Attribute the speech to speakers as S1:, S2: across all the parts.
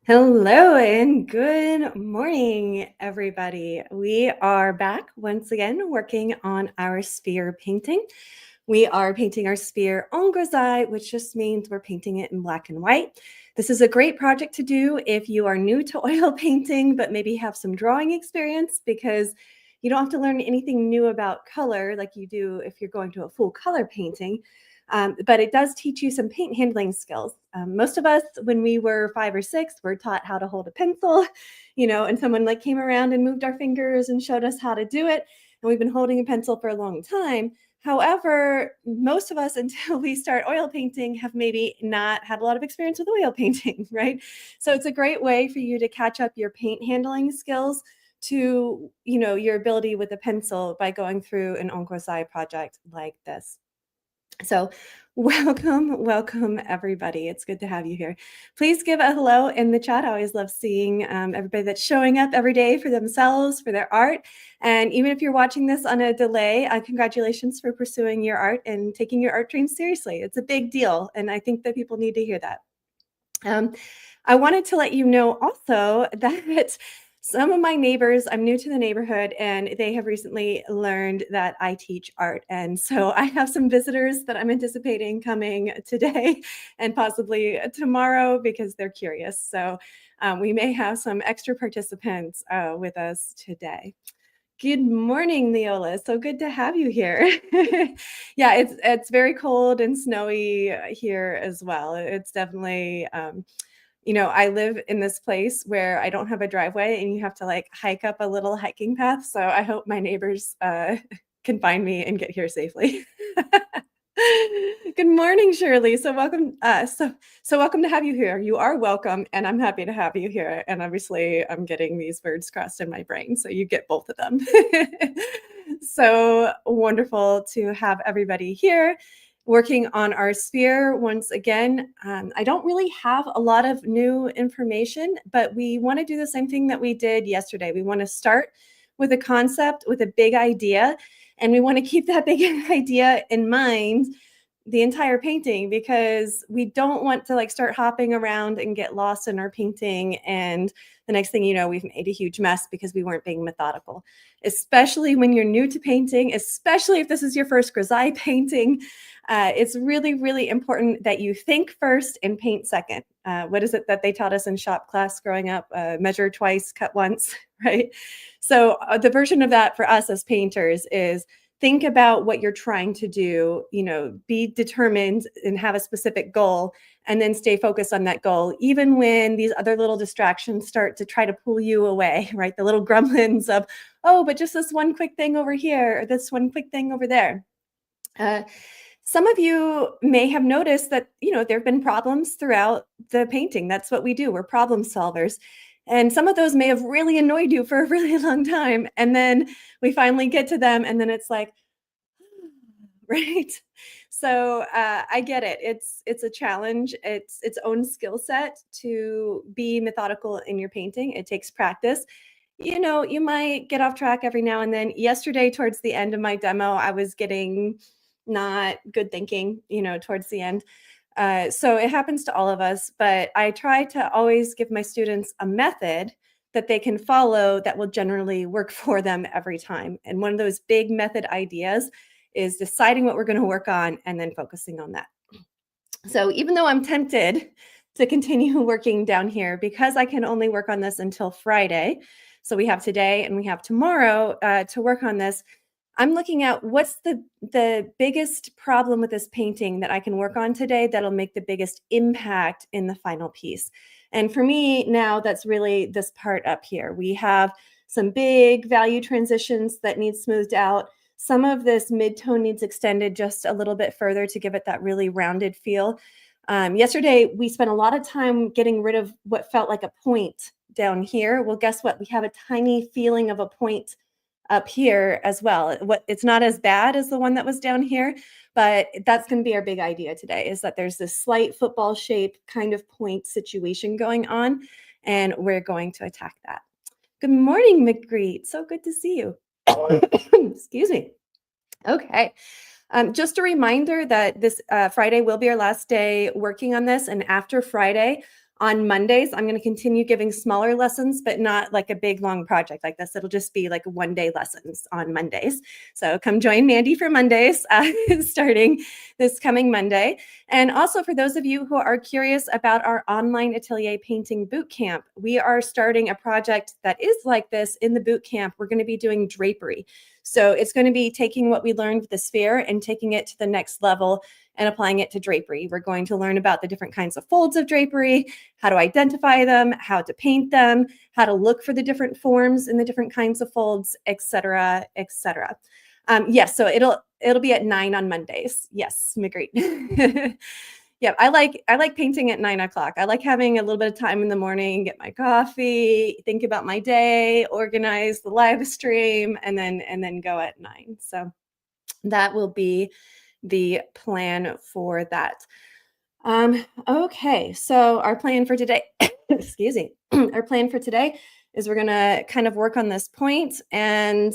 S1: Hello and good morning, everybody. We are back once again working on our sphere painting. We are painting our sphere en grisaille, which just means we're painting it in black and white. This is a great project to do if you are new to oil painting, but maybe have some drawing experience because you don't have to learn anything new about color like you do if you're going to a full color painting. But it does teach you some paint handling skills. Most of us, when we were 5 or 6, were taught how to hold a pencil, and someone like came around and moved our fingers and showed us how to do it. And we've been holding a pencil for a long time. However, most of us, until we start oil painting, have maybe not had a lot of experience with oil painting, right? So it's a great way for you to catch up your paint handling skills to, your ability with a pencil by going through an en grisaille project like this. So, welcome, everybody. It's good to have you here. Please give a hello in the chat. I always love seeing everybody that's showing up every day for themselves, for their art. And even if you're watching this on a delay, congratulations for pursuing your art and taking your art dream seriously. It's a big deal. And I think that people need to hear that. I wanted to let you know also that some of my neighbors, I'm new to the neighborhood, and they have recently learned that I teach art. And so I have some visitors that I'm anticipating coming today and possibly tomorrow because they're curious. So we may have some extra participants with us today. Good morning, Neola. So good to have you here. Yeah, it's very cold and snowy here as well. It's definitely I live in this place where I don't have a driveway and you have to like hike up a little hiking path. So I hope my neighbors can find me and get here safely. Good morning, Shirley. So welcome. So welcome to have you here. You are welcome, and I'm happy to have you here. And obviously, I'm getting these words crossed in my brain, so you get both of them. So wonderful to have everybody here working on our sphere once again. I don't really have a lot of new information, but we want to do the same thing that we did yesterday. We want to start with a concept, with a big idea, and we want to keep that big idea in mind the entire painting because we don't want to like start hopping around and get lost in our painting, and the next thing you know, we've made a huge mess because we weren't being methodical, especially when you're new to painting, especially if this is your first grisaille painting. It's really, really important that you think first and paint second. What is it that they taught us in shop class growing up? Measure twice, cut once, right? So the version of that for us as painters is think about what you're trying to do, be determined and have a specific goal, and then stay focused on that goal, even when these other little distractions start to try to pull you away, right? The little gremlins of, oh, but just this one quick thing over here, or this one quick thing over there. Some of you may have noticed that, there have been problems throughout the painting. That's what we do. We're problem solvers. And some of those may have really annoyed you for a really long time. And then we finally get to them. And then it's like, right? So I get it. It's a challenge. It's its own skill set to be methodical in your painting. It takes practice. You might get off track every now and then. Yesterday, towards the end of my demo, I was getting not good thinking, towards the end. So it happens to all of us, but I try to always give my students a method that they can follow that will generally work for them every time. And one of those big method ideas is deciding what we're going to work on and then focusing on that. So even though I'm tempted to continue working down here because I can only work on this until Friday, so we have today and we have tomorrow to work on this, I'm looking at what's the biggest problem with this painting that I can work on today that'll make the biggest impact in the final piece. And for me now, that's really this part up here. We have some big value transitions that need smoothed out. Some of this mid-tone needs extended just a little bit further to give it that really rounded feel. Yesterday, we spent a lot of time getting rid of what felt like a point down here. Well, guess what? We have a tiny feeling of a point up here as well. It's not as bad as the one that was down here, but that's going to be our big idea today, is that there's this slight football shape kind of point situation going on, and we're going to attack that. Good morning, McGreet. So good to see you. Excuse me. Okay. Just a reminder that this Friday will be our last day working on this. And after Friday, On Mondays, I'm going to continue giving smaller lessons, but not like a big long project like this. It'll just be like 1-day lessons on Mondays. So come join Mandy for Mondays starting this coming Monday. And also for those of you who are curious about our online atelier painting boot camp, we are starting a project that is like this in the boot camp. We're going to be doing drapery. So it's going to be taking what we learned with the sphere and taking it to the next level and applying it to drapery. We're going to learn about the different kinds of folds of drapery, how to identify them, how to paint them, how to look for the different forms in the different kinds of folds, etc., etc. Yes, so it'll be at 9 on Mondays. Yes, agreed. Yeah, I like painting at 9 o'clock. I like having a little bit of time in the morning, get my coffee, think about my day, organize the live stream, and then go at 9. So that will be the plan for that. Okay, so our plan for today, excuse me, our plan for today is we're gonna kind of work on this point and,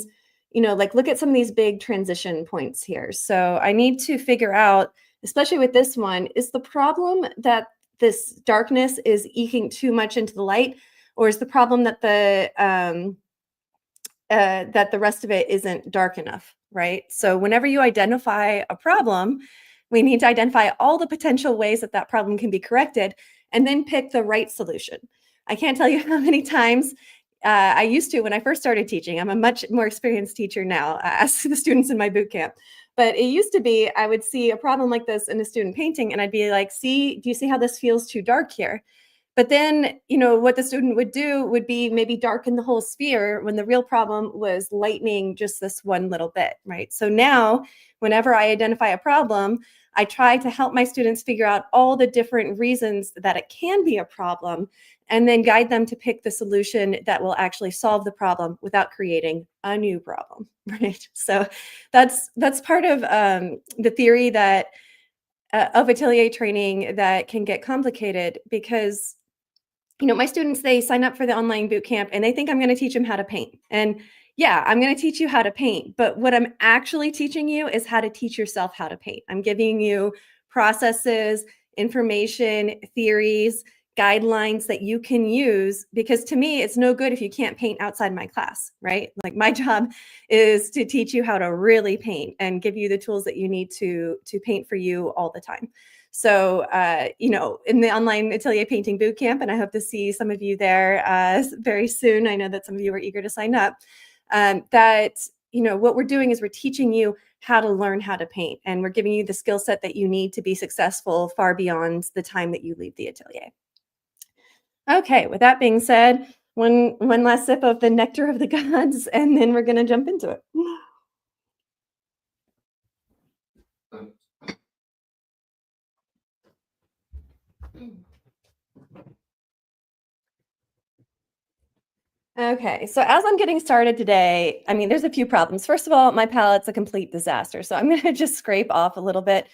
S1: like look at some of these big transition points here. So I need to figure out, especially with this one, is the problem that this darkness is eking too much into the light, or is the problem that the rest of it isn't dark enough, right? So whenever you identify a problem, we need to identify all the potential ways that that problem can be corrected and then pick the right solution. I can't tell you how many times I used to when I first started teaching. I'm a much more experienced teacher now, as the students in my boot camp. But it used to be I would see a problem like this in a student painting and I'd be like, do you see how this feels too dark here? But then, what the student would do would be maybe darken the whole sphere when the real problem was lightening just this one little bit, right? So now, whenever I identify a problem, I try to help my students figure out all the different reasons that it can be a problem and then guide them to pick the solution that will actually solve the problem without creating a new problem, right? So that's part of the theory that of atelier training that can get complicated because my students, they sign up for the online boot camp and they think I'm going to teach them how to paint. And yeah, I'm going to teach you how to paint. But what I'm actually teaching you is how to teach yourself how to paint. I'm giving you processes, information, theories, guidelines that you can use, because to me, it's no good if you can't paint outside my class, right? Like my job is to teach you how to really paint and give you the tools that you need to paint for you all the time. So, in the online atelier painting bootcamp, and I hope to see some of you there very soon. I know that some of you are eager to sign up. What we're doing is we're teaching you how to learn how to paint, and we're giving you the skill set that you need to be successful far beyond the time that you leave the atelier. Okay, with that being said, one last sip of the nectar of the gods, and then we're going to jump into it. Okay, so as I'm getting started today, there's a few problems. First of all, my palette's a complete disaster, so I'm going to just scrape off a little bit.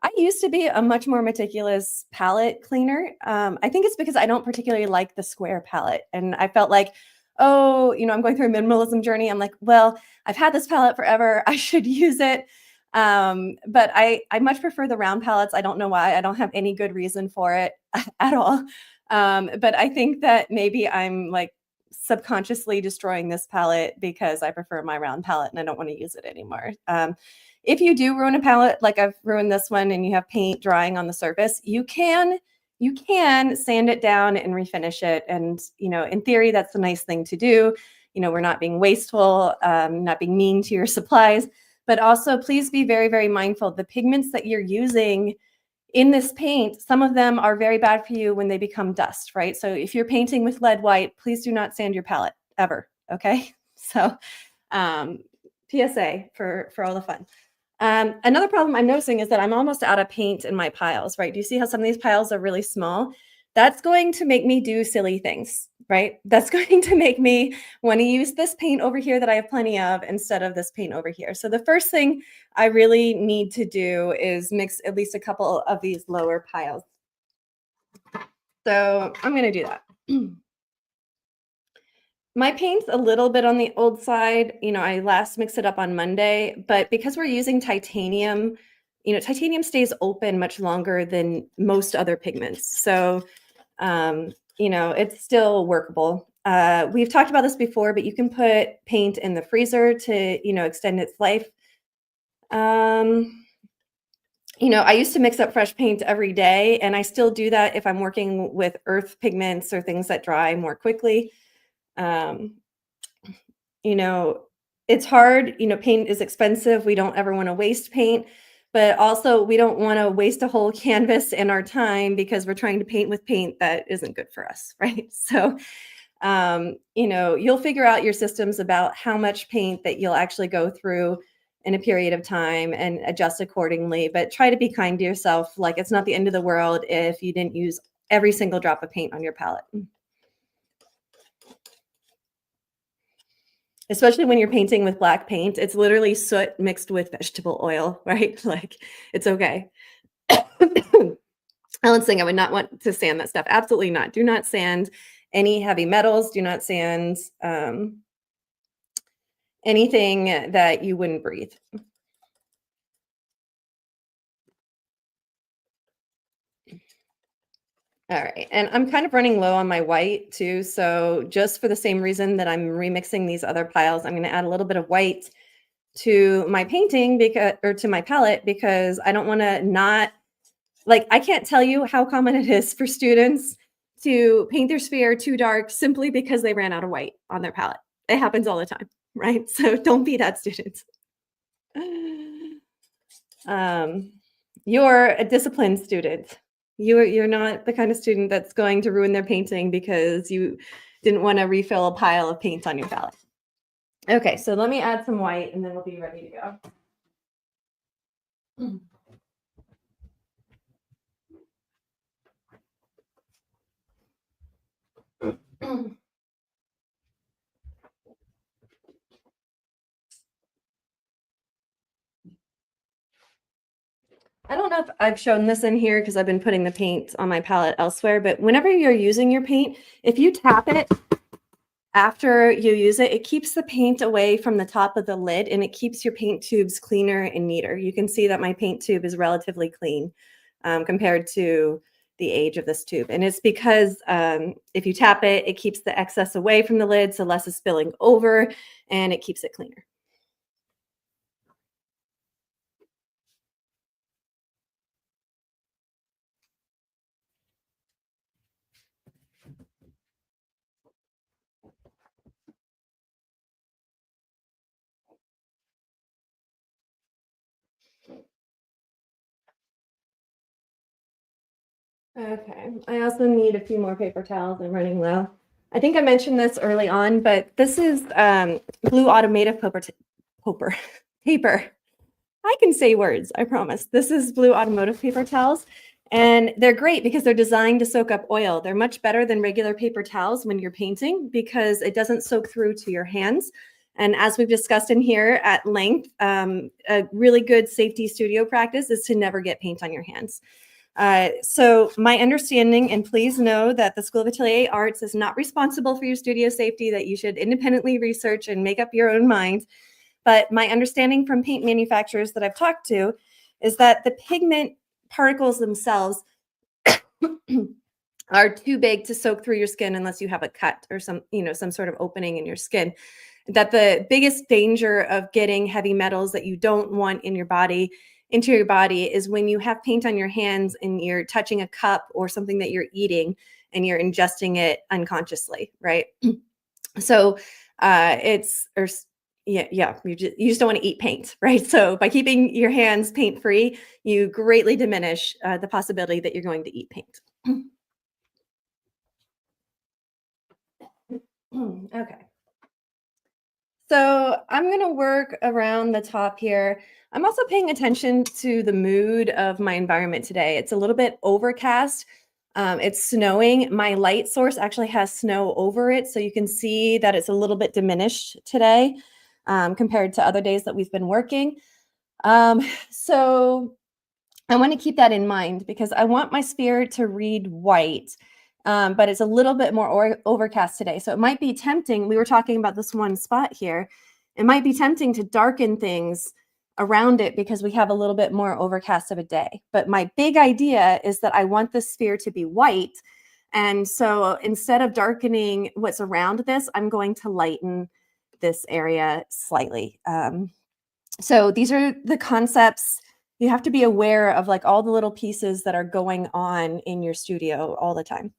S1: I used to be a much more meticulous palette cleaner. I think it's because I don't particularly like the square palette, and I felt like, I'm going through a minimalism journey. I'm like, well, I've had this palette forever. I should use it. But I much prefer the round palettes. I don't know why. I don't have any good reason for it at all. But I think that maybe I'm like subconsciously destroying this palette because I prefer my round palette and I don't want to use it anymore. If you do ruin a palette, like I've ruined this one, and you have paint drying on the surface, you can sand it down and refinish it. And, in theory, that's a nice thing to do. We're not being wasteful, not being mean to your supplies, but also please be very, very mindful. The pigments that you're using in this paint, some of them are very bad for you when they become dust, right? So if you're painting with lead white, please do not sand your palette ever, okay? So PSA for all the fun. Another problem I'm noticing is that I'm almost out of paint in my piles, right? Do you see how some of these piles are really small? That's going to make me do silly things, right? That's going to make me want to use this paint over here that I have plenty of instead of this paint over here. So the first thing I really need to do is mix at least a couple of these lower piles. So I'm going to do that. My paint's a little bit on the old side. I last mixed it up on Monday, but because we're using titanium, titanium stays open much longer than most other pigments. So It's still workable. We've talked about this before, but you can put paint in the freezer to, extend its life. Um, I used to mix up fresh paint every day, and I still do that if I'm working with earth pigments or things that dry more quickly. Um, you know, it's hard, paint is expensive. We don't ever want to waste paint, but also we don't want to waste a whole canvas and our time because we're trying to paint with paint that isn't good for us, right? So, you'll figure out your systems about how much paint that you'll actually go through in a period of time and adjust accordingly, but try to be kind to yourself. Like it's not the end of the world if you didn't use every single drop of paint on your palette. Especially when you're painting with black paint, it's literally soot mixed with vegetable oil, right? Like, it's okay. Alan's saying I would not want to sand that stuff. Absolutely not. Do not sand any heavy metals. Do not sand anything that you wouldn't breathe. All right, and I'm kind of running low on my white too, so just for the same reason that I'm remixing these other piles, I'm gonna add a little bit of white to my painting or to my palette because I don't wanna not, like, I can't tell you how common it is for students to paint their sphere too dark simply because they ran out of white on their palette. It happens all the time, right? So don't be that student. Um, you're a disciplined student. You're not the kind of student that's going to ruin their painting because you didn't want to refill a pile of paint on your palette. Okay, so let me add some white and then we'll be ready to go. I don't know if I've shown this in here because I've been putting the paint on my palette elsewhere, but whenever you're using your paint, if you tap it after you use it, it keeps the paint away from the top of the lid and it keeps your paint tubes cleaner and neater. You can see that my paint tube is relatively clean compared to the age of this tube. And it's because if you tap it, it keeps the excess away from the lid, so less is spilling over and it keeps it cleaner. Okay, I also need a few more paper towels. I'm running low. I think I mentioned this early on, but this is blue automotive paper. I can say words, I promise. This is blue automotive paper towels, and they're great because they're designed to soak up oil. They're much better than regular paper towels when you're painting because it doesn't soak through to your hands. And as we've discussed in here at length, a really good safety studio practice is to never get paint on your hands. So my understanding, and please know that the School of Atelier Arts is not responsible for your studio safety, that you should independently research and make up your own mind. But my understanding from paint manufacturers that I've talked to is that the pigment particles themselves are too big to soak through your skin unless you have a cut or some sort of opening in your skin. That the biggest danger of getting heavy metals that you don't want in your body into your body is when you have paint on your hands and you're touching a cup or something that you're eating and you're ingesting it unconsciously, right? So you just don't want to eat paint, right? So by keeping your hands paint free, you greatly diminish the possibility that you're going to eat paint. Okay. So I'm going to work around the top here. I'm also paying attention to the mood of my environment today. It's a little bit overcast. It's snowing. My light source actually has snow over it, so you can see that it's a little bit diminished today compared to other days that we've been working. So I want to keep that in mind because I want my sphere to read white, but it's a little bit more overcast today. So it might be tempting. We were talking about this one spot here. It might be tempting to darken things around it because we have a little bit more overcast of a day. But my big idea is that I want the sphere to be white And so instead of darkening what's around this, I'm going to lighten this area slightly. So these are the concepts. You have to be aware of like all the little pieces that are going on in your studio all the time.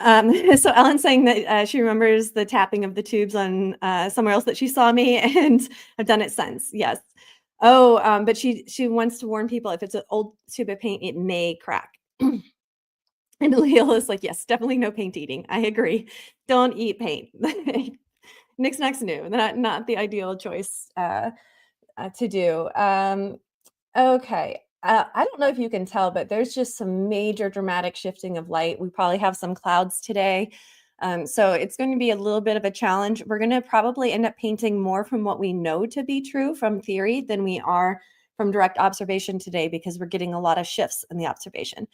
S1: So Ellen's saying that she remembers the tapping of the tubes on somewhere else that she saw me, and I've done it since. Yes. Oh, but she wants to warn people if it's an old tube of paint, it may crack. And Leal is like, yes, definitely no paint eating. I agree. Don't eat paint. Nick's next new. Not the ideal choice to do. Okay. I don't know if you can tell, but there's just some major dramatic shifting of light. We probably have some clouds today. So it's going to be a little bit of a challenge. We're going to probably end up painting more from what we know to be true from theory than we are from direct observation today because we're getting a lot of shifts in the observation.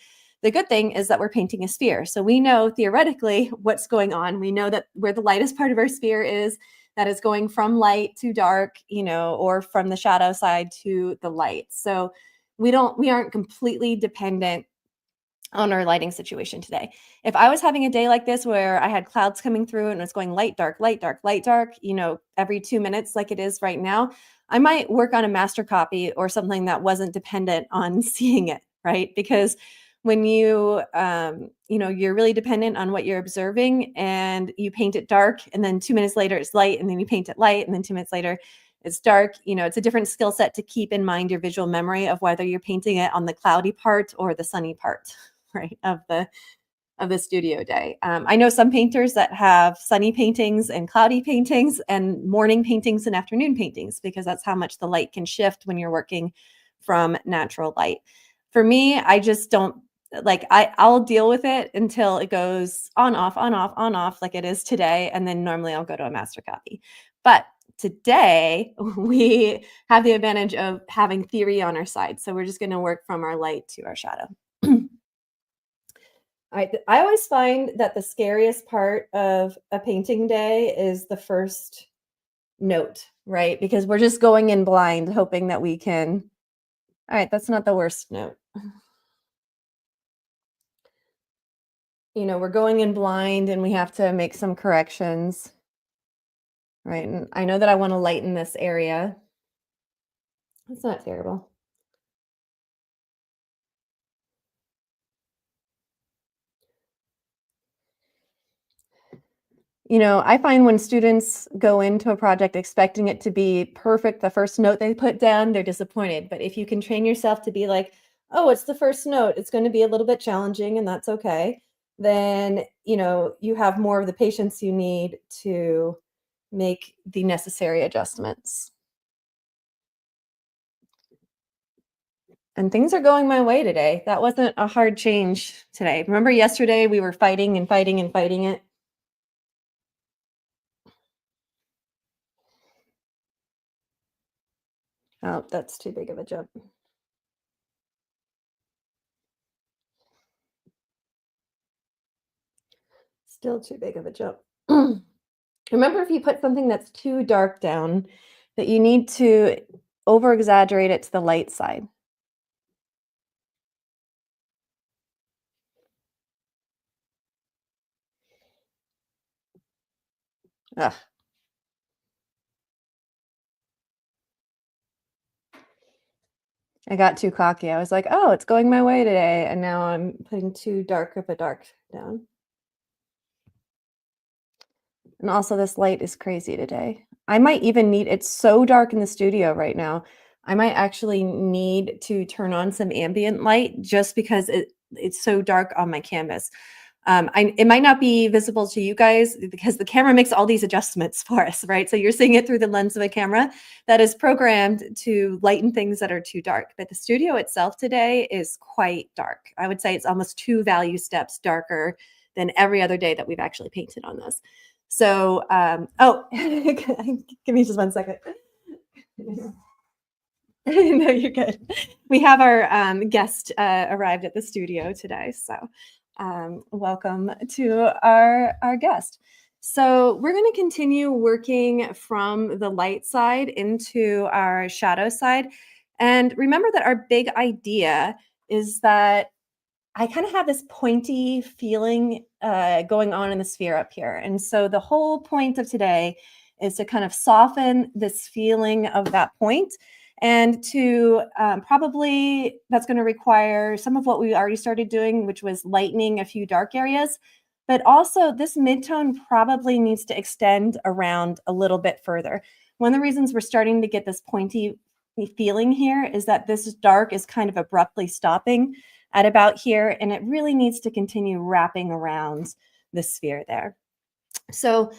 S1: The good thing is that we're painting a sphere. So we know theoretically what's going on. We know that where the lightest part of our sphere is, that is going from light to dark, or from the shadow side to the light. So we aren't completely dependent on our lighting situation today. If I was having a day like this where I had clouds coming through and it's going light, dark, light, dark, light, dark, every 2 minutes like it is right now, I might work on a master copy or something that wasn't dependent on seeing it, right? Because when you're really dependent on what you're observing and you paint it dark and then 2 minutes later it's light and then you paint it light and then 2 minutes later it's dark, it's a different skill set to keep in mind your visual memory of whether you're painting it on the cloudy part or the sunny part, right, of the studio day. I know some painters that have sunny paintings and cloudy paintings and morning paintings and afternoon paintings because that's how much the light can shift when you're working from natural light. For me, I just don't I'll deal with it until it goes on, off, on, off, on, off like it is today. And then normally I'll go to a master copy. But today we have the advantage of having theory on our side. So we're just going to work from our light to our shadow. I always find that the scariest part of a painting day is the first note, right? Because we're just going in blind, hoping that we can. All right, that's not the worst note. We're going in blind and we have to make some corrections, right? And I know that I want to lighten this area. It's not terrible. I find when students go into a project expecting it to be perfect, the first note they put down, they're disappointed. But if you can train yourself to be like, oh, it's the first note, it's going to be a little bit challenging and that's okay, then, you have more of the patience you need to make the necessary adjustments. And things are going my way today. That wasn't a hard change today. Remember yesterday we were fighting and fighting and fighting it? Oh, that's too big of a jump. Still too big of a jump. Remember, if you put something that's too dark down, that you need to over exaggerate it to the light side. Ugh. I got too cocky. I was like, oh, it's going my way today. And now I'm putting too dark of a dark down. And also, this light is crazy today. I might even need, it's so dark in the studio right now. I might actually need to turn on some ambient light just because it's so dark on my canvas. It might not be visible to you guys because the camera makes all these adjustments for us, right? So you're seeing it through the lens of a camera that is programmed to lighten things that are too dark. But the studio itself today is quite dark. I would say it's almost 2 value steps darker than every other day that we've actually painted on this. So, give me just 1 second. No, you're good. We have our guest arrived at the studio today. So welcome to our guest. So we're going to continue working from the light side into our shadow side. And remember that our big idea is that I kind of have this pointy feeling going on in the sphere up here. And so the whole point of today is to kind of soften this feeling of that point and to probably that's going to require some of what we already started doing, which was lightening a few dark areas. But also, this midtone probably needs to extend around a little bit further. One of the reasons we're starting to get this pointy feeling here is that this dark is kind of abruptly stopping at about here, and it really needs to continue wrapping around the sphere there. So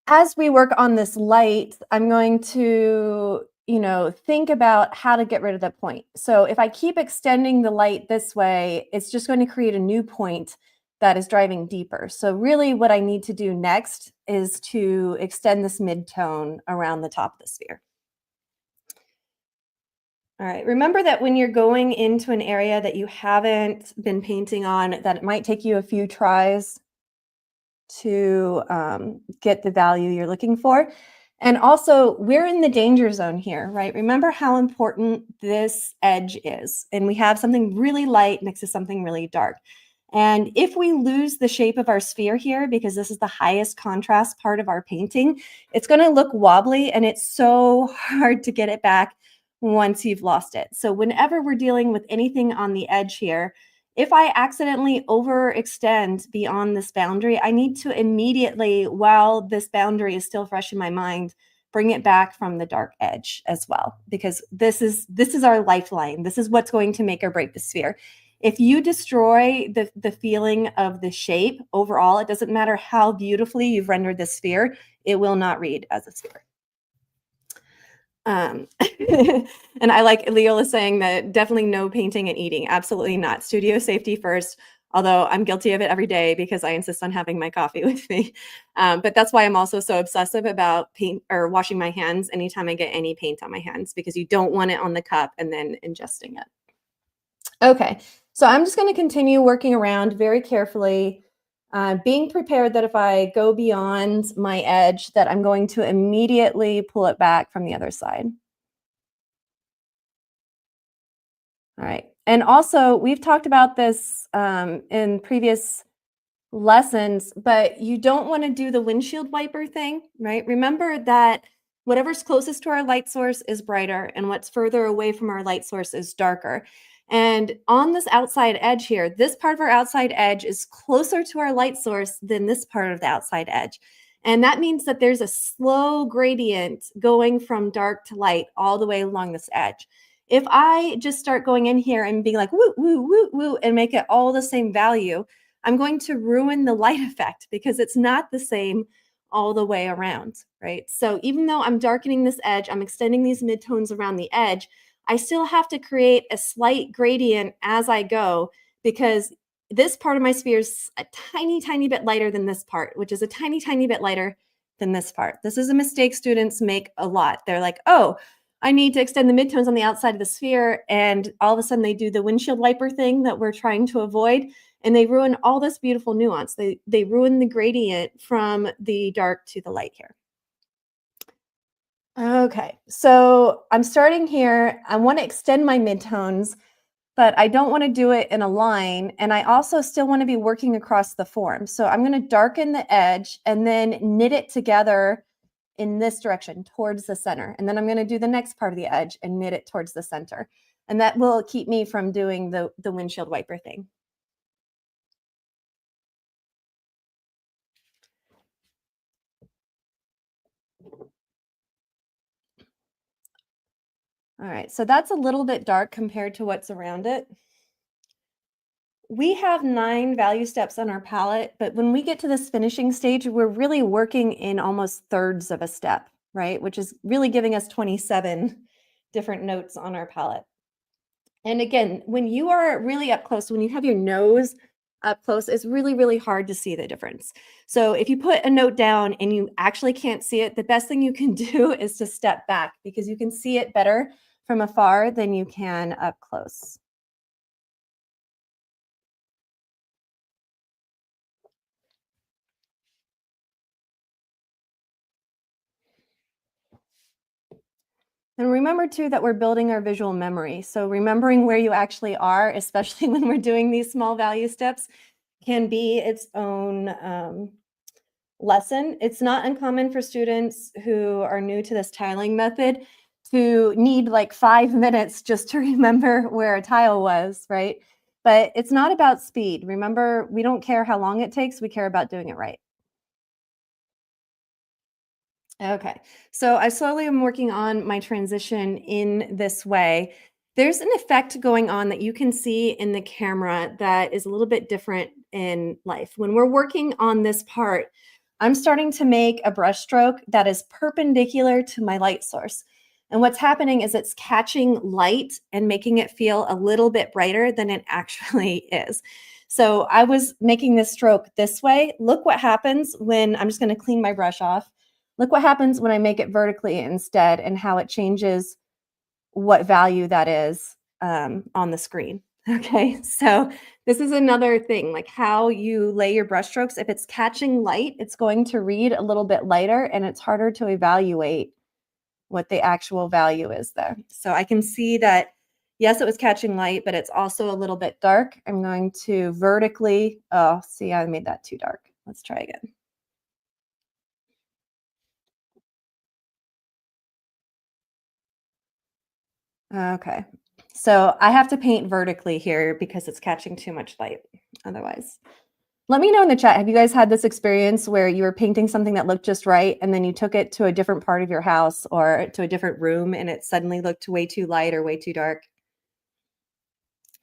S1: as we work on this light, I'm going to, think about how to get rid of that point. So if I keep extending the light this way, it's just going to create a new point that is driving deeper. So really what I need to do next is to extend this midtone around the top of the sphere. All right, remember that when you're going into an area that you haven't been painting on, that it might take you a few tries to get the value you're looking for. And also, we're in the danger zone here, right? Remember how important this edge is. And we have something really light next to something really dark. And if we lose the shape of our sphere here, because this is the highest contrast part of our painting, it's going to look wobbly and it's so hard to get it back once you've lost it. So whenever we're dealing with anything on the edge here, if I accidentally overextend beyond this boundary, I need to immediately, while this boundary is still fresh in my mind, bring it back from the dark edge as well, because this is our lifeline. This is what's going to make or break the sphere. If you destroy the feeling of the shape overall, it doesn't matter how beautifully you've rendered the sphere, it will not read as a sphere. And I like Leola saying that definitely no painting and eating. Absolutely not. Studio safety first, although I'm guilty of it every day because I insist on having my coffee with me. But that's why I'm also so obsessive about paint or washing my hands anytime I get any paint on my hands, because you don't want it on the cup and then ingesting it. Okay, so I'm just going to continue working around very carefully, being prepared that if I go beyond my edge, that I'm going to immediately pull it back from the other side. All right. And also, we've talked about this in previous lessons, but you don't want to do the windshield wiper thing, right? Remember that whatever's closest to our light source is brighter, and what's further away from our light source is darker. And on this outside edge here, this part of our outside edge is closer to our light source than this part of the outside edge. And that means that there's a slow gradient going from dark to light all the way along this edge. If I just start going in here and being like, woo, woo, woo, woo, and make it all the same value, I'm going to ruin the light effect because it's not the same all the way around, right? So even though I'm darkening this edge, I'm extending these midtones around the edge, I still have to create a slight gradient as I go, because this part of my sphere is a tiny, tiny bit lighter than this part, which is a tiny, tiny bit lighter than this part. This is a mistake students make a lot. They're like, oh, I need to extend the midtones on the outside of the sphere. And all of a sudden they do the windshield wiper thing that we're trying to avoid. And they ruin all this beautiful nuance. They ruin the gradient from the dark to the light here. Okay, so I'm starting here. I want to extend my midtones, but I don't want to do it in a line. And I also still want to be working across the form. So I'm going to darken the edge and then knit it together in this direction towards the center. And then I'm going to do the next part of the edge and knit it towards the center. And that will keep me from doing the windshield wiper thing. All right, so that's a little bit dark compared to what's around it. We have 9 value steps on our palette, but when we get to this finishing stage, we're really working in almost thirds of a step, right? Which is really giving us 27 different notes on our palette. And again, when you are really up close, when you have your nose up close, it's really, really hard to see the difference. So if you put a note down and you actually can't see it, the best thing you can do is to step back, because you can see it better from afar than you can up close. And remember too that we're building our visual memory. So remembering where you actually are, especially when we're doing these small value steps, can be its own lesson. It's not uncommon for students who are new to this tiling method to need like 5 minutes just to remember where a tile was, right? But it's not about speed. Remember, we don't care how long it takes, we care about doing it right. Okay, so I slowly am working on my transition in this way. There's an effect going on that you can see in the camera that is a little bit different in life. When we're working on this part, I'm starting to make a brush stroke that is perpendicular to my light source. And what's happening is it's catching light and making it feel a little bit brighter than it actually is. So I was making this stroke this way. Look what happens when I'm just going to clean my brush off. Look what happens when I make it vertically instead and how it changes what value that is on the screen. Okay, so this is another thing, like how you lay your brush strokes. If it's catching light, it's going to read a little bit lighter and it's harder to evaluate what the actual value is there. So I can see that, yes, it was catching light, but it's also a little bit dark. I'm going to vertically, oh, see, I made that too dark. Let's try again. Okay. So I have to paint vertically here because it's catching too much light otherwise. Let me know in the chat, have you guys had this experience where you were painting something that looked just right and then you took it to a different part of your house or to a different room and it suddenly looked way too light or way too dark?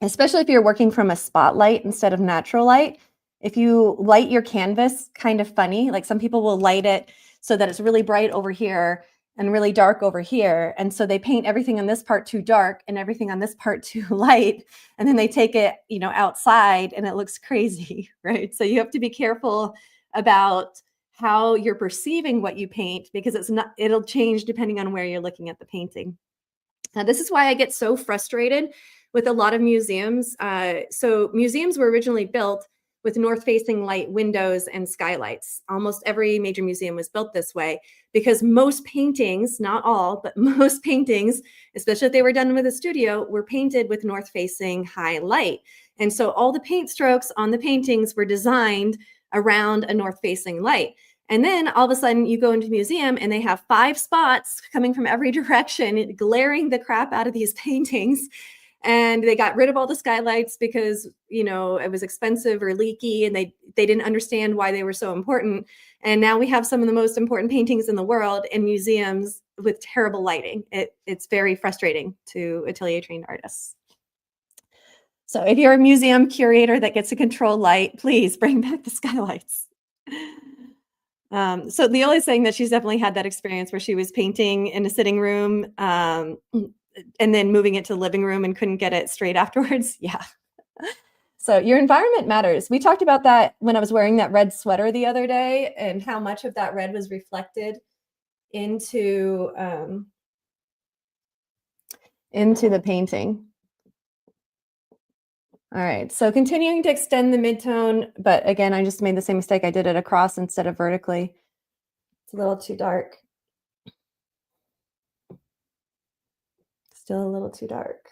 S1: Especially if you're working from a spotlight instead of natural light. If you light your canvas kind of funny, like some people will light it so that it's really bright over here and really dark over here. And so they paint everything on this part too dark and everything on this part too light. And then they take it, outside and it looks crazy, right? So you have to be careful about how you're perceiving what you paint because it'll change depending on where you're looking at the painting. Now, this is why I get so frustrated with a lot of museums. So museums were originally built with north-facing light windows and skylights. Almost every major museum was built this way because most paintings, not all, but most paintings, especially if they were done with a studio, were painted with north-facing high light. And so all the paint strokes on the paintings were designed around a north-facing light. And then all of a sudden you go into a museum and they have 5 spots coming from every direction, glaring the crap out of these paintings. And they got rid of all the skylights because, it was expensive or leaky and they didn't understand why they were so important. And now we have some of the most important paintings in the world in museums with terrible lighting. It's very frustrating to atelier trained artists. So if you're a museum curator that gets to control light, please bring back the skylights. So Leola is saying that she's definitely had that experience where she was painting in a sitting room and then moving it to the living room and couldn't get it straight afterwards. Yeah. So your environment matters. We talked about that when I was wearing that red sweater the other day and how much of that red was reflected into the painting. All right, so continuing to extend the midtone, but again, I just made the same mistake. I did it across instead of vertically. It's a little too dark. Still a little too dark.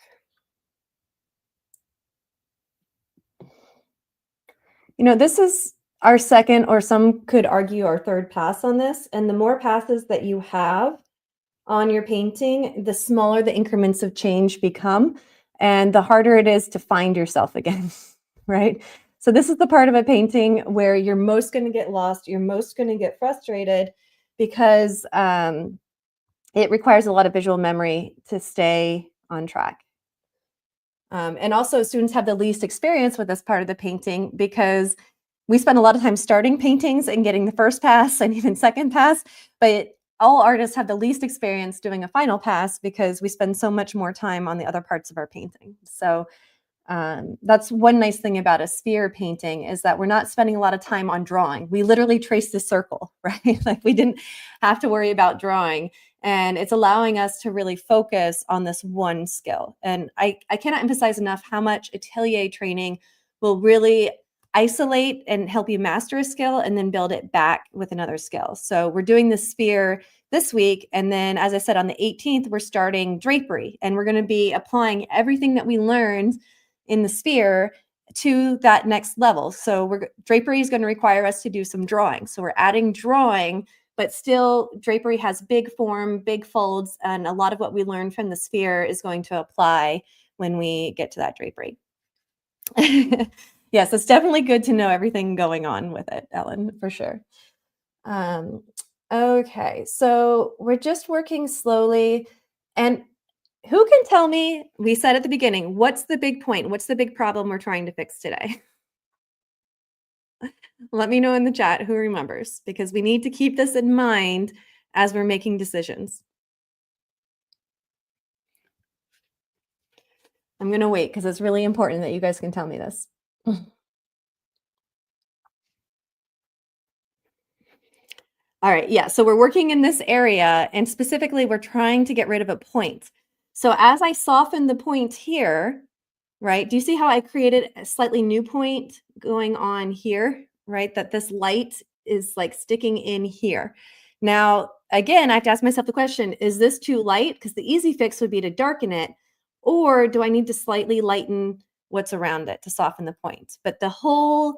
S1: This is our second, or some could argue our third pass on this. And the more passes that you have on your painting, the smaller the increments of change become, and the harder it is to find yourself again, right? So this is the part of a painting where you're most going to get lost, you're most going to get frustrated because it requires a lot of visual memory to stay on track. And also students have the least experience with this part of the painting because we spend a lot of time starting paintings and getting the first pass and even second pass, but all artists have the least experience doing a final pass because we spend so much more time on the other parts of our painting. So that's one nice thing about a sphere painting is that we're not spending a lot of time on drawing. We literally trace the circle, right? Like we didn't have to worry about drawing. And it's allowing us to really focus on this one skill. And I cannot emphasize enough how much atelier training will really isolate and help you master a skill and then build it back with another skill. So we're doing the sphere this week. And then, as I said, on the 18th, we're starting drapery, and we're going to be applying everything that we learned in the sphere to that next level. So drapery is going to require us to do some drawing. So we're adding drawing, but still drapery has big form, big folds, and a lot of what we learned from the sphere is going to apply when we get to that drapery. Yes, it's definitely good to know everything going on with it, Ellen, for sure. Okay, so we're just working slowly. And who can tell me, we said at the beginning, what's the big point? What's the big problem we're trying to fix today? Let me know in the chat who remembers, because we need to keep this in mind as we're making decisions. I'm going to wait because it's really important that you guys can tell me this. All right, yeah, so we're working in this area, and specifically we're trying to get rid of a point. So as I soften the point here, right, do you see how I created a slightly new point going on here, right? That this light is like sticking in here. Now, again, I have to ask myself the question, is this too light? Because the easy fix would be to darken it, or do I need to slightly lighten what's around it to soften the point? But the whole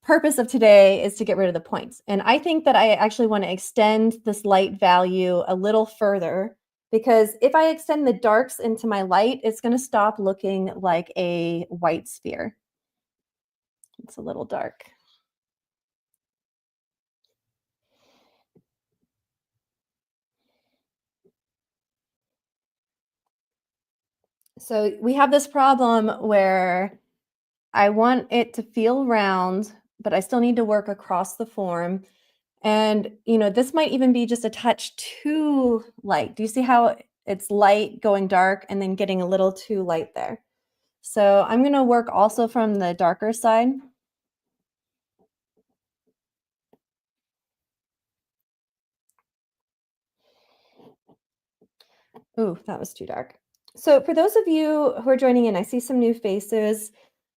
S1: purpose of today is to get rid of the points. And I think that I actually want to extend this light value a little further, because if I extend the darks into my light, it's going to stop looking like a white sphere. It's a little dark. So we have this problem where I want it to feel round, but I still need to work across the form. And, this might even be just a touch too light. Do you see how it's light going dark and then getting a little too light there? So I'm going to work also from the darker side. Ooh, that was too dark. So for those of you who are joining in, I see some new faces.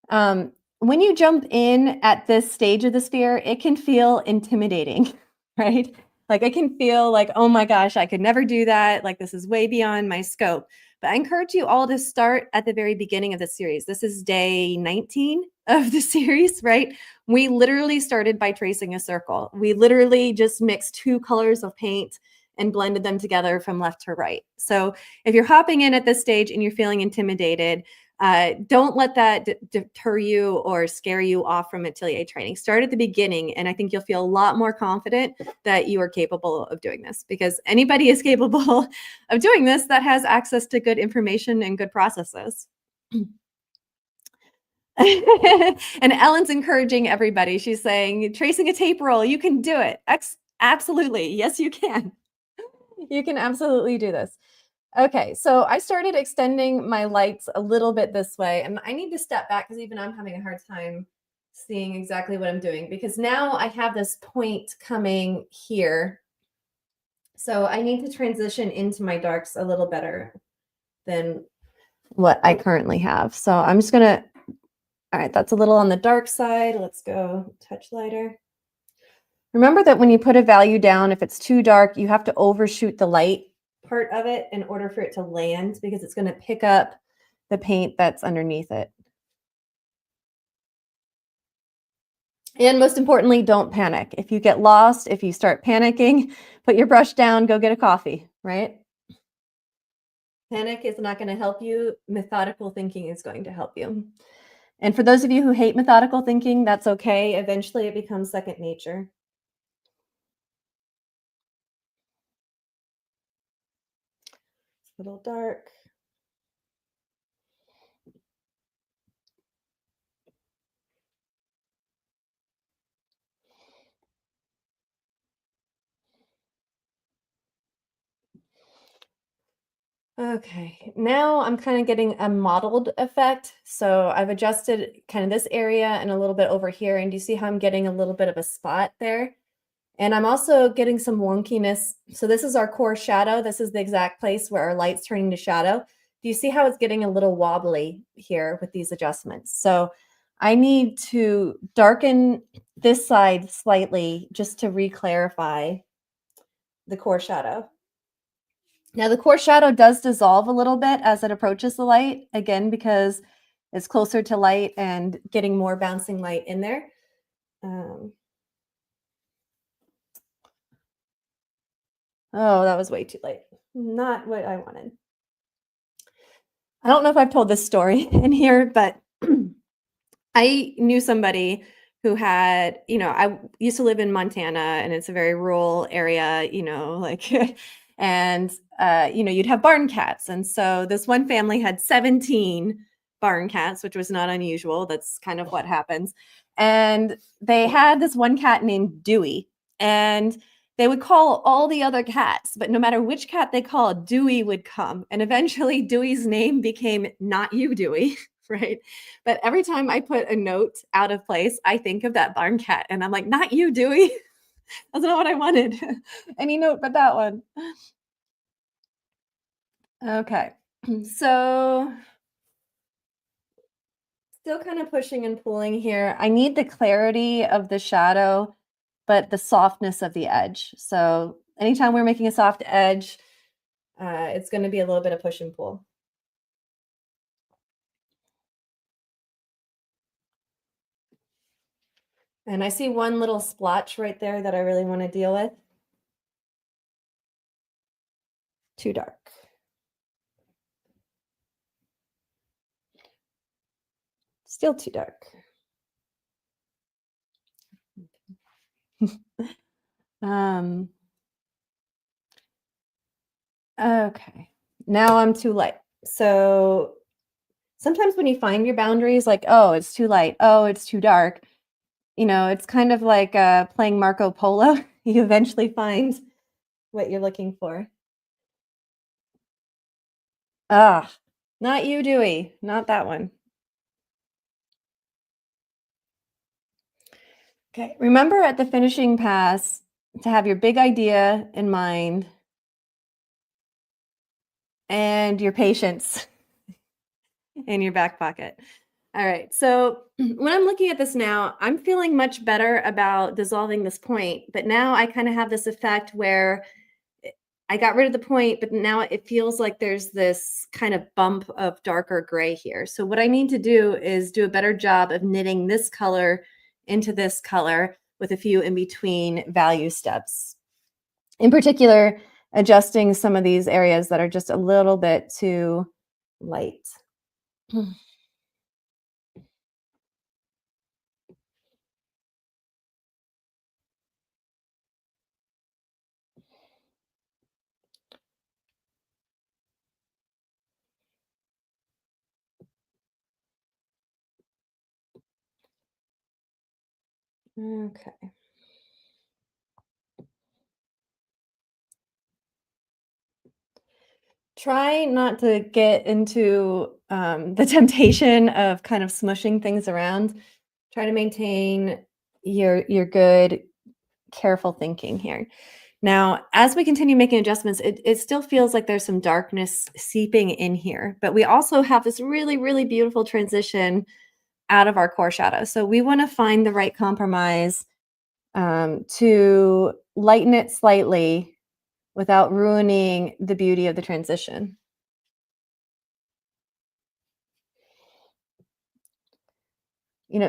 S1: When you jump in at this stage of the sphere, it can feel intimidating, right? Like it can feel like, oh my gosh, I could never do that. Like this is way beyond my scope. But I encourage you all to start at the very beginning of the series. This is day 19 of the series, right? We literally started by tracing a circle. We literally just mixed two colors of paint and blended them together from left to right. So if you're hopping in at this stage and you're feeling intimidated, don't let that deter you or scare you off from Atelier training. Start at the beginning, and I think you'll feel a lot more confident that you are capable of doing this, because anybody is capable of doing this that has access to good information and good processes. And Ellen's encouraging everybody. She's saying, tracing a tape roll, you can do it. Absolutely. Yes, you can. You can absolutely do this. Okay, so I started extending my lights a little bit this way, and I need to step back because even I'm having a hard time seeing exactly what I'm doing, because now I have this point coming here. So I need to transition into my darks a little better than what I currently have. So I'm just gonna, all right, that's a little on the dark side. Let's go touch lighter. Remember that when you put a value down, if it's too dark, you have to overshoot the light part of it in order for it to land, because it's going to pick up the paint that's underneath it. And most importantly, don't panic. If you get lost, if you start panicking, put your brush down, go get a coffee, right? Panic is not going to help you. Methodical thinking is going to help you. And for those of you who hate methodical thinking, that's okay. Eventually it becomes second nature. It's a little dark. Okay, now I'm kind of getting a mottled effect. So I've adjusted kind of this area and a little bit over here. And do you see how I'm getting a little bit of a spot there? And I'm also getting some wonkiness. So this is our core shadow. This is the exact place where our light's turning to shadow. Do you see how it's getting a little wobbly here with these adjustments? So I need to darken this side slightly just to re-clarify the core shadow. Now the core shadow does dissolve a little bit as it approaches the light, again, because it's closer to light and getting more bouncing light in there. Oh, that was way too light. Not what I wanted. I don't know if I've told this story in here, but I knew somebody who had, I used to live in Montana and it's a very rural area, like, and, you'd have barn cats. And so this one family had 17 barn cats, which was not unusual. That's kind of what happens. And they had this one cat named Dewey. And they would call all the other cats, but no matter which cat they called, Dewey would come. And eventually Dewey's name became Not You, Dewey, right? But every time I put a note out of place, I think of that barn cat and I'm like, not you, Dewey. That's not what I wanted. Any note but that one. Okay. So still kind of pushing and pulling here. I need the clarity of the shadow, but the softness of the edge. So anytime we're making a soft edge, it's going to be a little bit of push and pull. And I see one little splotch right there that I really want to deal with. Too dark. Still too dark. Okay. Now I'm too light. So sometimes when you find your boundaries, like, oh, it's too light, oh, it's too dark, it's kind of like playing Marco Polo. You eventually find what you're looking for. Ah, not you, Dewey. Not that one. Okay. Remember at the finishing pass to have your big idea in mind and your patience in your back pocket. All right. So when I'm looking at this now, I'm feeling much better about dissolving this point, but now I kind of have this effect where I got rid of the point, but now it feels like there's this kind of bump of darker gray here. So what I need to do is do a better job of knitting this color into this color with a few in between value steps. In particular, adjusting some of these areas that are just a little bit too light. Okay. Try not to get into the temptation of kind of smushing things around. Try to maintain your good, careful thinking here. Now, as we continue making adjustments, it still feels like there's some darkness seeping in here, but we also have this really, really beautiful transition out of our core shadow. So we want to find the right compromise to lighten it slightly without ruining the beauty of the transition.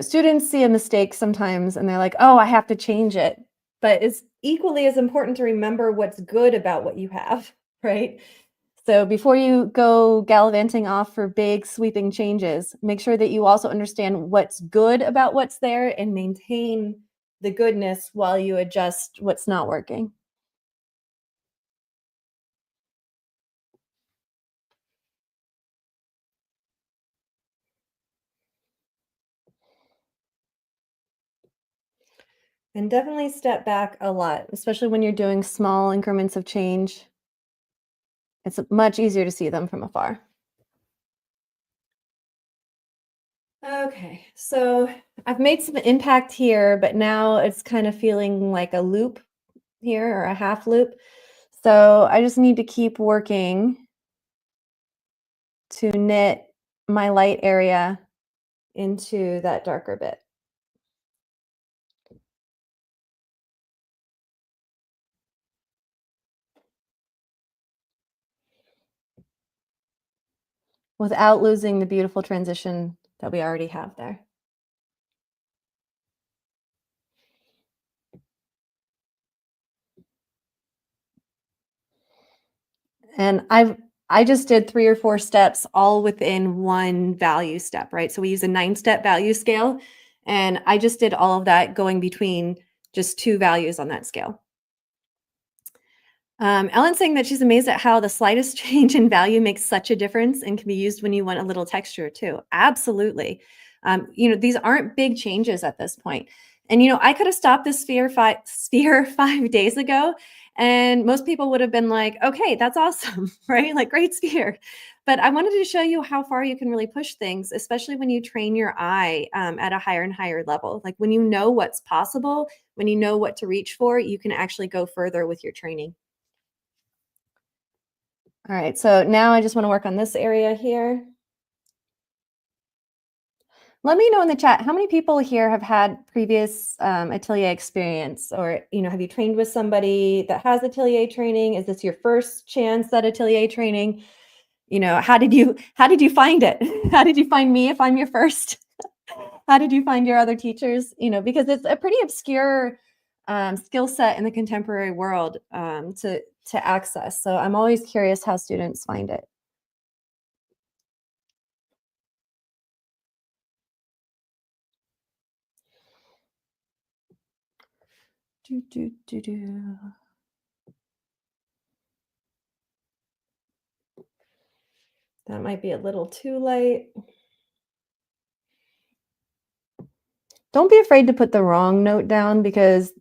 S1: Students see a mistake sometimes and they're like, oh, I have to change it. But it's equally as important to remember what's good about what you have, right? So before you go gallivanting off for big sweeping changes, make sure that you also understand what's good about what's there and maintain the goodness while you adjust what's not working. And definitely step back a lot, especially when you're doing small increments of change. It's much easier to see them from afar. Okay, so I've made some impact here, but now it's kind of feeling like a loop here or a half loop. So I just need to keep working to knit my light area into that darker bit without losing the beautiful transition that we already have there. And I just did 3 or 4 steps all within one value step, right? So we use a 9-step value scale, and I just did all of that going between just 2 values on that scale. Ellen's saying that she's amazed at how the slightest change in value makes such a difference and can be used when you want a little texture too. Absolutely. These aren't big changes at this point. And I could have stopped this sphere 5 days ago, and most people would have been like, "Okay, that's awesome, right? Like, great sphere." But I wanted to show you how far you can really push things, especially when you train your eye at a higher and higher level. Like when you know what's possible, when you know what to reach for, you can actually go further with your training. All right, so now I just want to work on this area here. Let me know in the chat, how many people here have had previous atelier experience, or have you trained with somebody that has atelier training? Is this your first chance at atelier training? How did you find it? How did you find me if I'm your first? How did you find your other teachers? Because it's a pretty obscure skill set in the contemporary world to access. So I'm always curious how students find it. Do, do, do, do. That might be a little too light. Don't be afraid to put the wrong note down because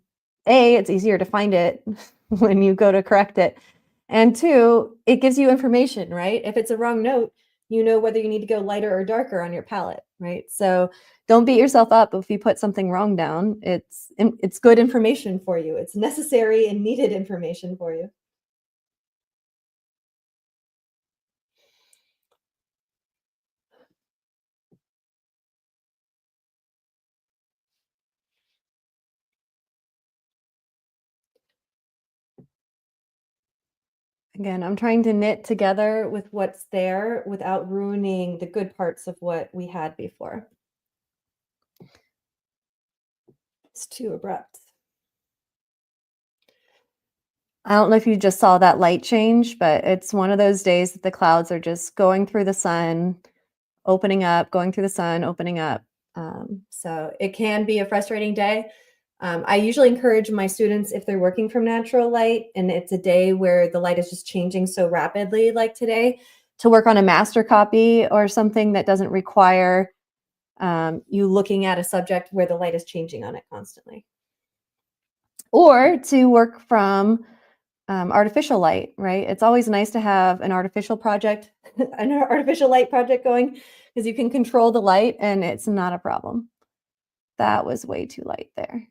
S1: A, it's easier to find it when you go to correct it. And two, it gives you information, right? If it's a wrong note, you know whether you need to go lighter or darker on your palette, right? So don't beat yourself up if you put something wrong down. It's good information for you. It's necessary and needed information for you. Again, I'm trying to knit together with what's there without ruining the good parts of what we had before. It's too abrupt. I don't know if you just saw that light change, but it's one of those days that the clouds are just going through the sun, opening up, going through the sun, opening up. So it can be a frustrating day. I usually encourage my students, if they're working from natural light and it's a day where the light is just changing so rapidly, like today, to work on a master copy or something that doesn't require you looking at a subject where the light is changing on it constantly. Or to work from artificial light, right? It's always nice to have an artificial project, an artificial light project going, because you can control the light and it's not a problem. That was way too light there.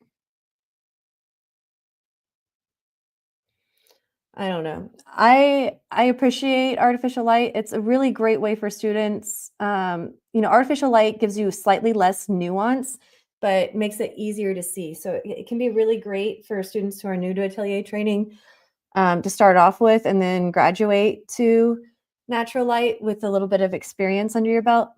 S1: I don't know. I appreciate artificial light. It's a really great way for students. Artificial light gives you slightly less nuance, but makes it easier to see. So it can be really great for students who are new to atelier training to start off with, and then graduate to natural light with a little bit of experience under your belt.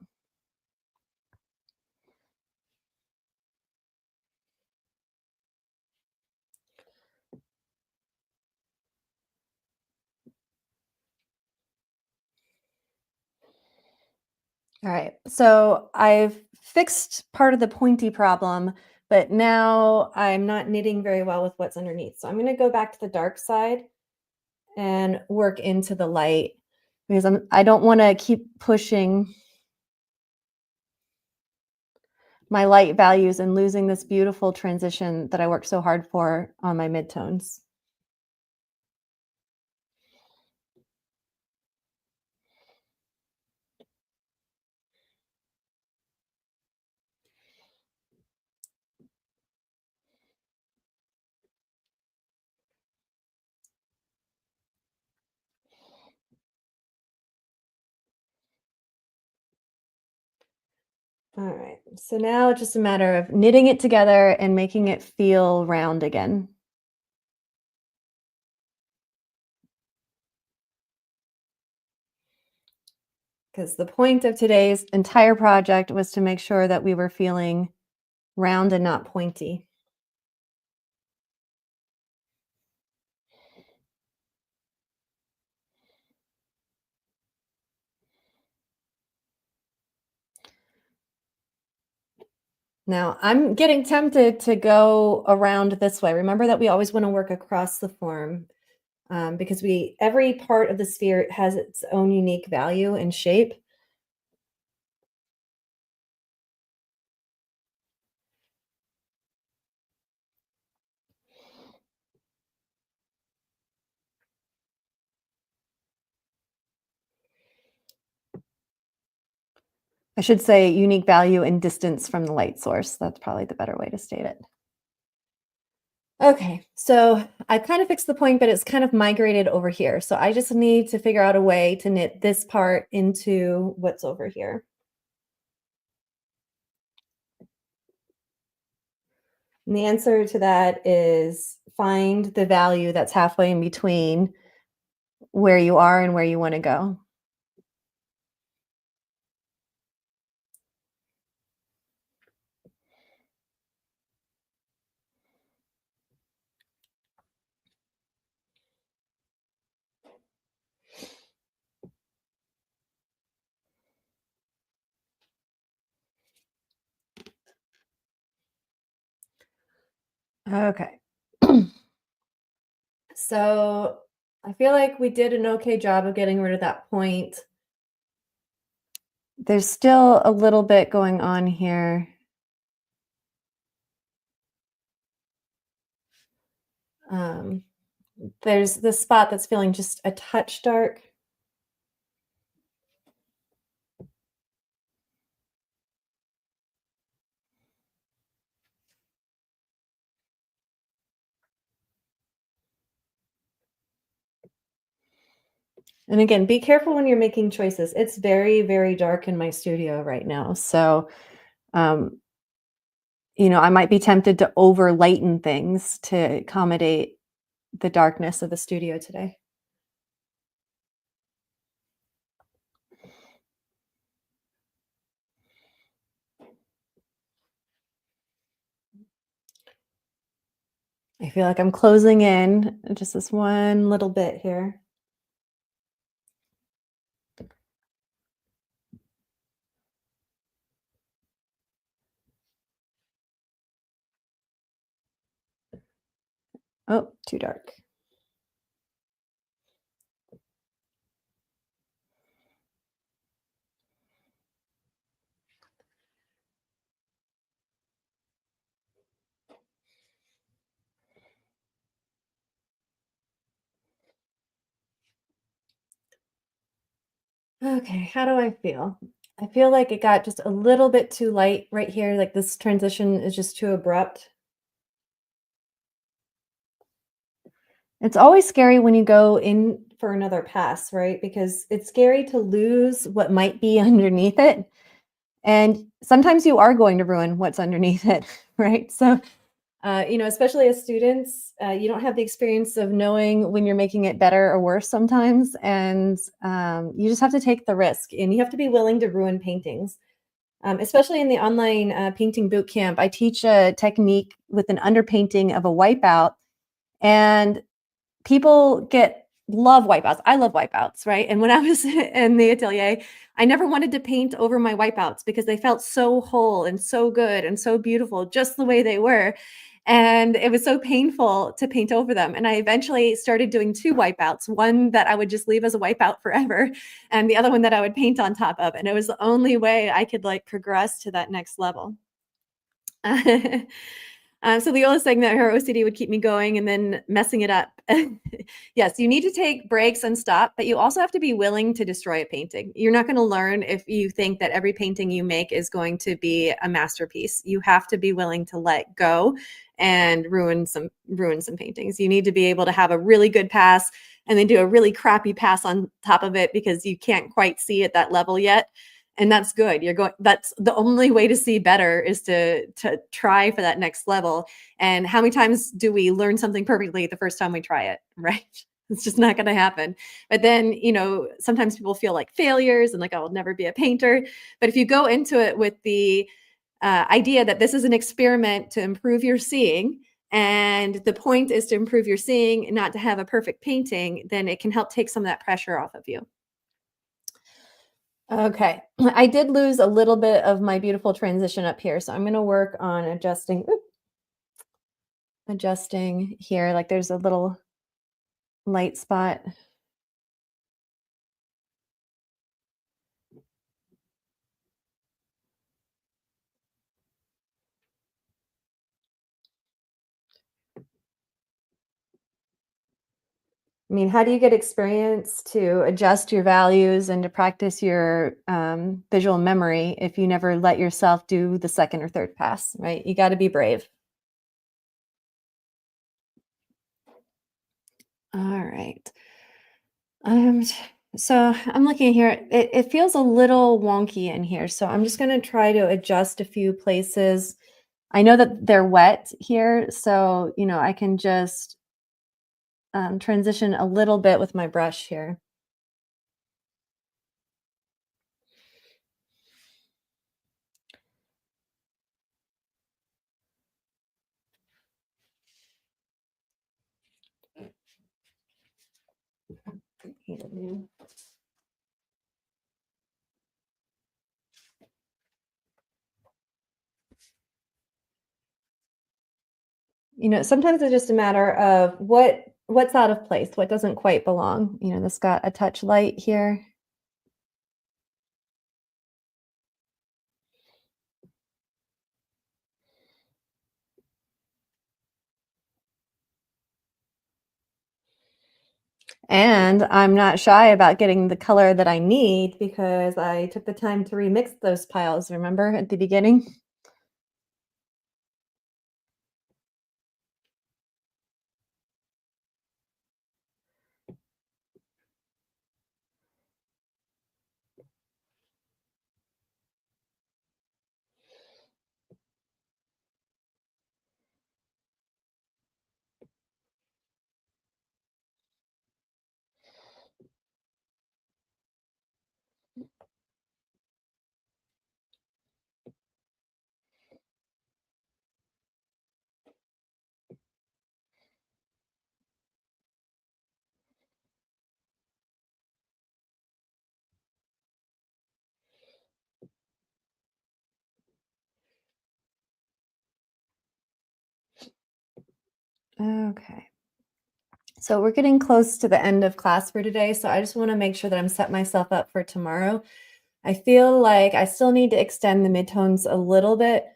S1: All right, so I've fixed part of the pointy problem, but now I'm not knitting very well with what's underneath. So I'm going to go back to the dark side and work into the light because I don't want to keep pushing my light values and losing this beautiful transition that I worked so hard for on my midtones. All right. So now it's just a matter of knitting it together and making it feel round again. Because the point of today's entire project was to make sure that we were feeling round and not pointy. Now, I'm getting tempted to go around this way. Remember that we always want to work across the form, because every part of the sphere has its own unique value and shape. I should say unique value and distance from the light source. That's probably the better way to state it. Okay, so I kind of fixed the point, but it's kind of migrated over here. So I just need to figure out a way to knit this part into what's over here. And the answer to that is find the value that's halfway in between where you are and where you want to go. Okay. So I feel like we did an okay job of getting rid of that point. There's still a little bit going on here. Um, there's this spot that's feeling just a touch dark. And again, be careful when you're making choices. It's very, very dark in my studio right now. So, um, I might be tempted to over lighten things to accommodate the darkness of the studio today. I feel like I'm closing in just this one little bit here. Oh, too dark. Okay, how do I feel? I feel like it got just a little bit too light right here. Like this transition is just too abrupt. It's always scary when you go in for another pass, right? Because it's scary to lose what might be underneath it. And sometimes you are going to ruin what's underneath it, right? So, especially as students, you don't have the experience of knowing when you're making it better or worse sometimes. And you just have to take the risk and you have to be willing to ruin paintings. Especially in the online painting boot camp, I teach a technique with an underpainting of a wipeout. And people love wipeouts. I love wipeouts, right? And when I was in the atelier, I never wanted to paint over my wipeouts because they felt so whole and so good and so beautiful, just the way they were. And it was so painful to paint over them. And I eventually started doing two wipeouts, one that I would just leave as a wipeout forever, and the other one that I would paint on top of. And it was the only way I could like progress to that next level. So Leola saying that her OCD would keep me going and then messing it up. Yes, you need to take breaks and stop, but you also have to be willing to destroy a painting. You're not going to learn if you think that every painting you make is going to be a masterpiece. You have to be willing to let go and ruin some paintings. You need to be able to have a really good pass and then do a really crappy pass on top of it because you can't quite see at that level yet. and that's good. That's the only way to see better is to try for that next level. And how many times do we learn something perfectly the first time we try it, right? It's just not going to happen. But then, sometimes people feel like failures and like, I'll never be a painter. But if you go into it with the idea that this is an experiment to improve your seeing, and the point is to improve your seeing, not to have a perfect painting, then it can help take some of that pressure off of you. Okay, I did lose a little bit of my beautiful transition up here, so I'm going to work on adjusting here. Like there's a little light spot. I mean, how do you get experience to adjust your values and to practice your visual memory if you never let yourself do the second or third pass, right? You got to be brave. All right. Um, so I'm looking here. It feels a little wonky in here, so I'm just going to try to adjust a few places. I know that they're wet here, so I can just transition a little bit with my brush here. Sometimes it's just a matter of what's out of place, what doesn't quite belong. This got a touch light here. And I'm not shy about getting the color that I need because I took the time to remix those piles, remember, at the beginning? Okay. So we're getting close to the end of class for today, so I just want to make sure that I'm set myself up for tomorrow. I feel like I still need to extend the midtones a little bit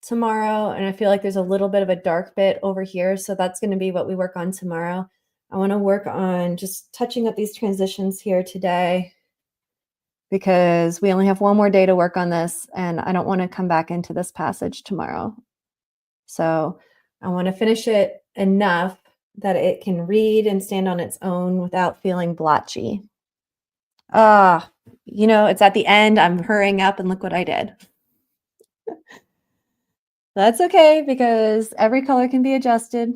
S1: tomorrow, and I feel like there's a little bit of a dark bit over here, so that's going to be what we work on tomorrow. I want to work on just touching up these transitions here today because we only have one more day to work on this, and I don't want to come back into this passage tomorrow. So I want to finish it enough that it can read and stand on its own without feeling blotchy. It's at the end. I'm hurrying up and look what I did. That's okay because every color can be adjusted.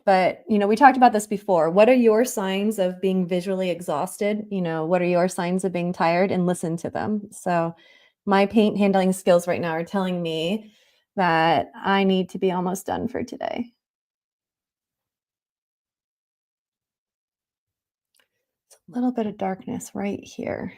S1: But, we talked about this before. What are your signs of being visually exhausted? What are your signs of being tired? And listen to them. So my paint handling skills right now are telling me that I need to be almost done for today. It's a little bit of darkness right here.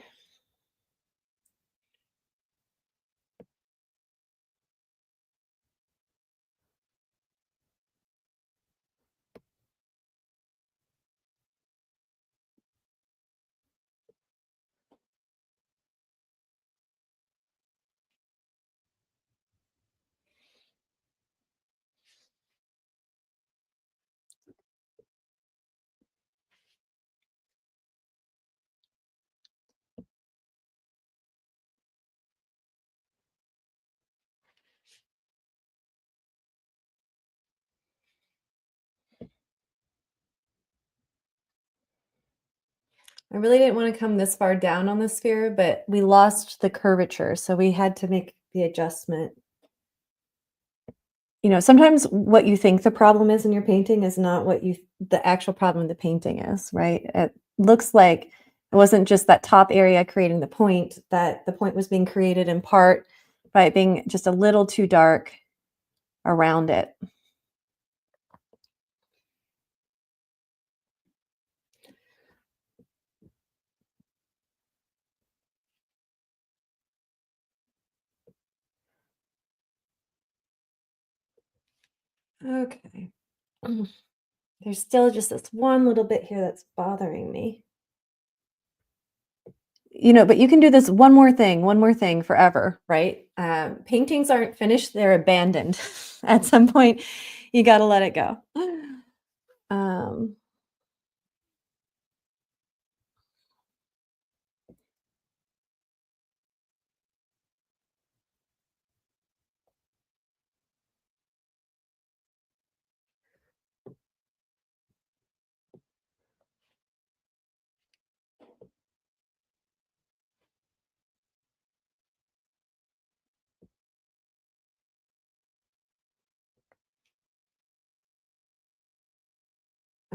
S1: I really didn't want to come this far down on the sphere, but we lost the curvature, so we had to make the adjustment. Sometimes what you think the problem is in your painting is not what the actual problem in the painting is, right? It looks like it wasn't just that top area creating the point, that the point was being created in part by it being just a little too dark around it. Okay. There's still just this one little bit here that's bothering me. But you can do this one more thing forever, right? Paintings aren't finished, they're abandoned. At some point, you got to let it go. Um,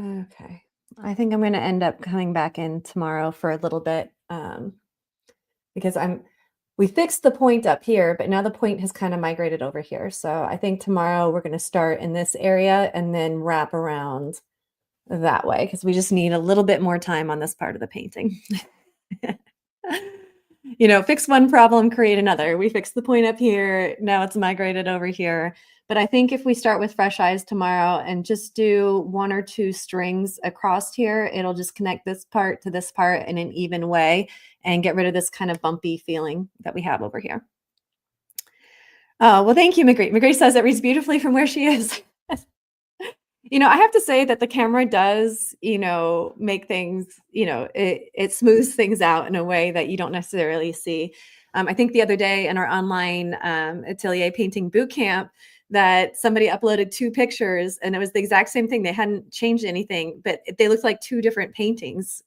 S1: okay. I think I'm going to end up coming back in tomorrow for a little bit because we fixed the point up here, but now the point has kind of migrated over here. So I think tomorrow we're going to start in this area and then wrap around that way because we just need a little bit more time on this part of the painting. Fix one problem, create another. We fixed the point up here. Now it's migrated over here. But I think if we start with fresh eyes tomorrow and just do 1 or 2 strings across here, it'll just connect this part to this part in an even way and get rid of this kind of bumpy feeling that we have over here. Oh, well, thank you, McGree. McGree says it reads beautifully from where she is. I have to say that the camera does, make things, it smooths things out in a way that you don't necessarily see. I think the other day in our online atelier painting boot camp that somebody uploaded 2 pictures and it was the exact same thing. They hadn't changed anything, but they looked like 2 different paintings,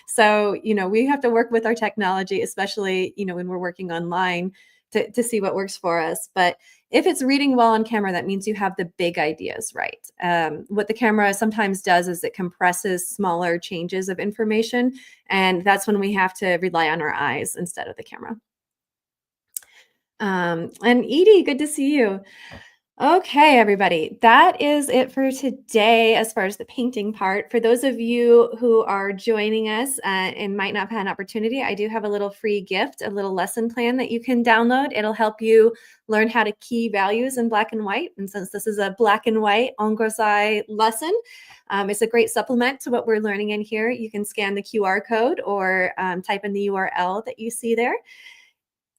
S1: So, we have to work with our technology, especially, when we're working online to see what works for us. But if it's reading well on camera, that means you have the big ideas right. What the camera sometimes does is it compresses smaller changes of information. And that's when we have to rely on our eyes instead of the camera. And Edie, good to see you. Okay, everybody, that is it for today as far as the painting part. For those of you who are joining us and might not have had an opportunity, I do have a little free gift, a little lesson plan that you can download. It'll help you learn how to key values in black and white. And since this is a black and white en grisaille lesson, it's a great supplement to what we're learning in here. You can scan the QR code or type in the URL that you see there.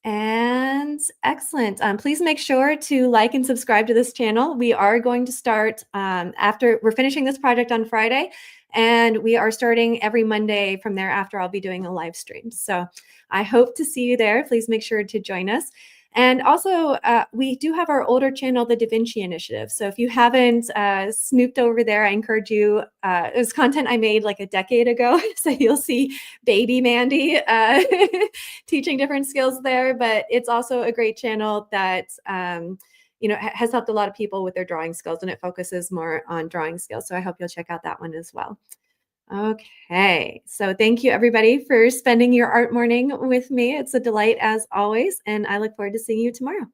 S1: And excellent. Please make sure to like and subscribe to this channel. We are going to start after we're finishing this project on Friday, and we are starting every Monday from there after. I'll be doing a live stream. So I hope to see you there. Please make sure to join us. And also, we do have our older channel, the Da Vinci Initiative. So if you haven't snooped over there, I encourage you. It was content I made like a decade ago. So you'll see baby Mandy teaching different skills there. But it's also a great channel that has helped a lot of people with their drawing skills, and it focuses more on drawing skills. So I hope you'll check out that one as well. Okay, so thank you everybody for spending your art morning with me. It's a delight as always, and I look forward to seeing you tomorrow.